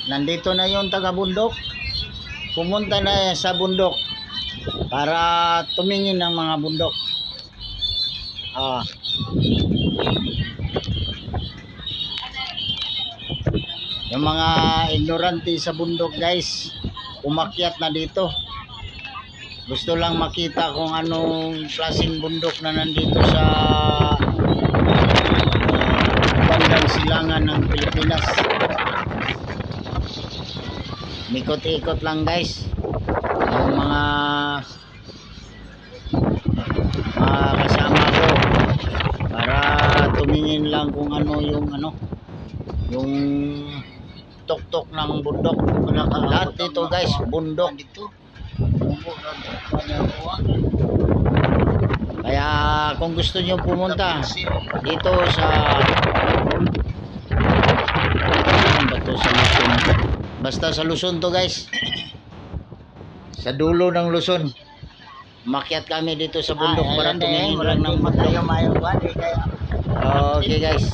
Nandito na yung taga-bundok. Pumunta na sa bundok para tumingin ng mga bundok. Yung mga ignorante sa bundok, guys, umakyat na dito. Gusto lang makita kung anong klaseng bundok na nandito sa bandang silangan ng Pilipinas. Mikot-ikot lang, guys, yung mga kasama ko para tumingin lang kung ano yung tuktok ng bundok. Lahat dito, guys, bundok. Kaya kung gusto niyo pumunta dito sa Luzon, basta sa Luzon to, guys, sa dulo ng Luzon, makyat kami dito sa bundok para tumingin lang ng bundok. Okay, guys.